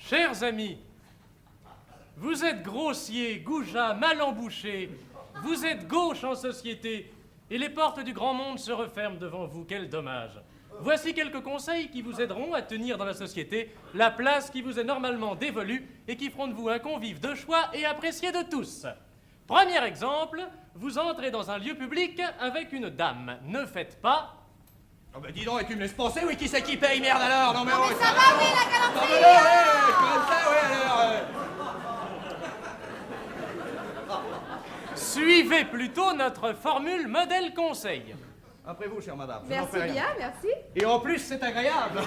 Chers amis, vous êtes grossiers, goujats, mal embouchés. Vous êtes gauche en société et les portes du grand monde se referment devant vous. Quel dommage. Voici quelques conseils qui vous aideront à tenir dans la société la place qui vous est normalement dévolue et qui feront de vous un convive de choix et apprécié de tous. Premier exemple, vous entrez dans un lieu public avec une dame. Ne faites pas... Oh bah dis donc, et tu me laisses penser, oui, qui c'est qui paye, merde alors? Non mais, Non, oh, mais ça va, oui, la non galanterie. mais non, comme ça, ouais, alors... Suivez plutôt notre formule modèle conseil. Après vous, chère madame. je n'en Merci fais rien. bien, merci. Et en plus, c'est agréable.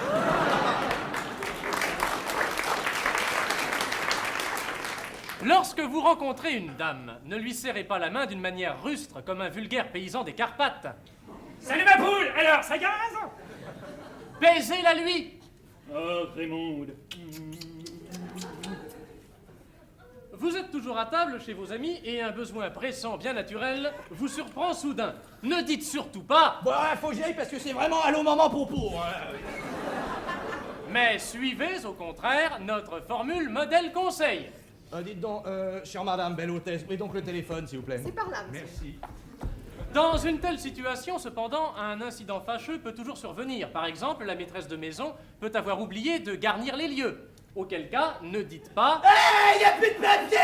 Lorsque vous rencontrez une dame, ne lui serrez pas la main d'une manière rustre comme un vulgaire paysan des Carpates. Salut ma poule, alors, ça gaz? Baisez-la lui. Oh, Grémonde. Vous êtes toujours à table chez vos amis et un besoin pressant bien naturel vous surprend soudain. Ne dites surtout pas, Bon, faut que j'y aille parce que c'est vraiment allô maman popo. mais suivez au contraire notre formule modèle conseil. Dites donc, chère madame, belle hôtesse, prenez donc le téléphone, s'il vous plaît. C'est par là, monsieur. Merci. Dans une telle situation, cependant, un incident fâcheux peut toujours survenir. Par exemple, la maîtresse de maison peut avoir oublié de garnir les lieux. Auquel cas, ne dites pas... Hey, y a plus de papier!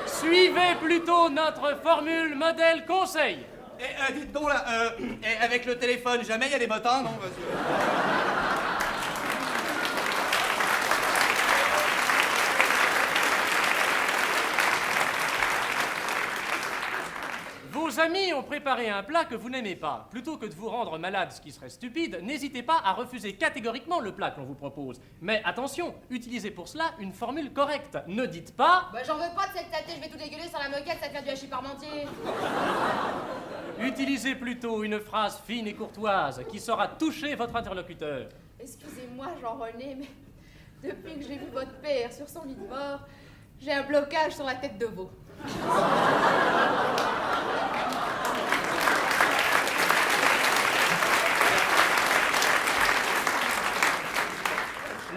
Suivez plutôt notre formule modèle conseil. Et dites donc là, et avec le téléphone, jamais il y a des bottins, non? Parce que... Vos amis ont préparé un plat que vous n'aimez pas. Plutôt que de vous rendre malade, ce qui serait stupide, n'hésitez pas à refuser catégoriquement le plat qu'on vous propose. Mais attention, utilisez pour cela une formule correcte. Ne dites pas... Bah, j'en veux pas de cette tâtée, je vais tout dégueuler sans la moquette, ça te fait du hachis parmentier. Utilisez plutôt une phrase fine et courtoise qui saura toucher votre interlocuteur. Excusez-moi, Jean-René, mais depuis que j'ai vu votre père sur son lit de mort, j'ai un blocage sur la tête de veau.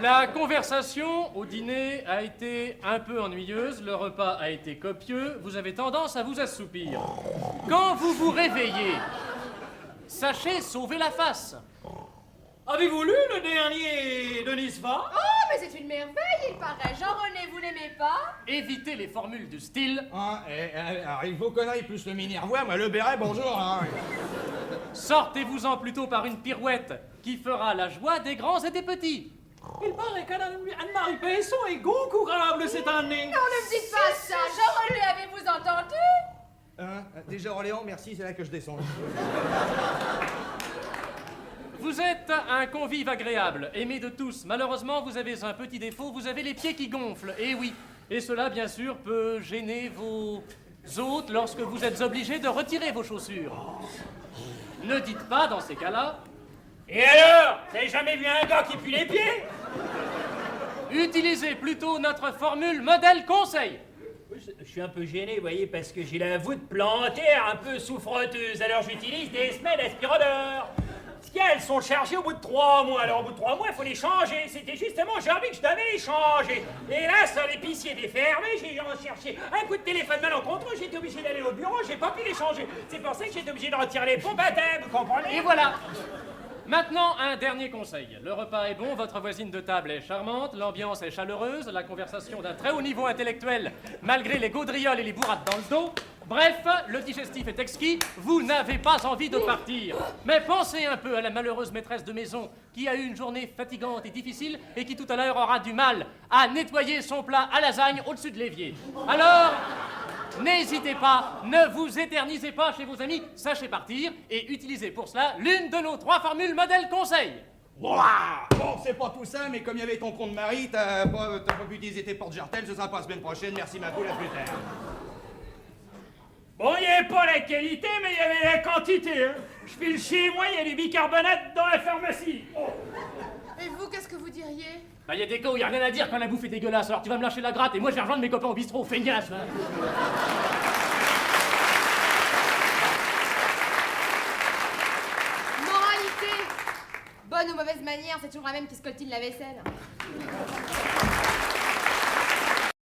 La conversation au dîner a été un peu ennuyeuse, le repas a été copieux, vous avez tendance à vous assoupir. Quand vous vous réveillez, sachez sauver la face. Avez-vous lu le dernier de Nisva? Oh, mais c'est une merveille, il paraît. Jean-René, vous l'aimez pas? Évitez les formules du style Hein, alors, vos conneries plus le mini-revoir, moi le béret, bonjour, hein. « Sortez-vous-en plutôt par une pirouette qui fera la joie des grands et des petits. » Il paraît qu'Anne-Marie Pesson est concourable cette année. Non, ne me dites pas ça. Jean-René, avez-vous entendu? Hein, déjà Orléans, merci, c'est là que je descends. Vous êtes un convive agréable, aimé de tous. Malheureusement, vous avez un petit défaut, vous avez les pieds qui gonflent. Et oui, et cela, bien sûr, peut gêner vos hôtes lorsque vous êtes obligés de retirer vos chaussures. Ne dites pas, dans ces cas-là, Et alors? Vous avez jamais vu un gars qui pue les pieds? utilisez plutôt notre formule modèle conseil. Je suis un peu gêné, vous voyez, parce que j'ai la voûte plantée un peu souffreteuse. Alors j'utilise des semelles aspirateurs. Ce qu'il y a, elles sont chargées au bout de 3 mois. Alors au bout de 3 mois, il faut les changer. C'était justement aujourd'hui que je devais les changer. Et là, ça, l'épicier était fermé. J'ai recherché un coup de téléphone malencontreux. J'étais obligé d'aller au bureau. J'ai pas pu les changer. C'est pour ça que j'étais obligé de retirer les pompes à thème, vous comprenez? Et voilà. Maintenant, un dernier conseil. Le repas est bon, votre voisine de table est charmante, l'ambiance est chaleureuse, la conversation d'un très haut niveau intellectuel, malgré les gaudrioles et les bourrades dans le dos. Bref, le digestif est exquis, vous n'avez pas envie de partir. Mais pensez un peu à la malheureuse maîtresse de maison qui a eu une journée fatigante et difficile et qui tout à l'heure aura du mal à nettoyer son plat à lasagne au-dessus de l'évier. Alors... n'hésitez pas, ne vous éternisez pas chez vos amis, sachez partir et utilisez pour cela l'une de nos 3 formules modèle conseil. Ouah! Bon, c'est pas tout ça, mais comme il y avait ton con de mari, t'as pas pu utiliser tes portes-jartelles, ce sera pas la semaine prochaine, merci ma poule, à plus tard. Bon, il n'y avait pas la qualité, mais il y avait la quantité. Hein. Je file chez moi, il y a du bicarbonate dans la pharmacie. Oh. Et vous, qu'est-ce que vous diriez? Bah, y a des cas où y a rien à dire quand la bouffe est dégueulasse, alors tu vas me lâcher la gratte et moi je vais rejoindre mes copains au bistrot, feignasse, va. Moralité. Bonne ou mauvaise manière c'est toujours la même qui scoltine la vaisselle.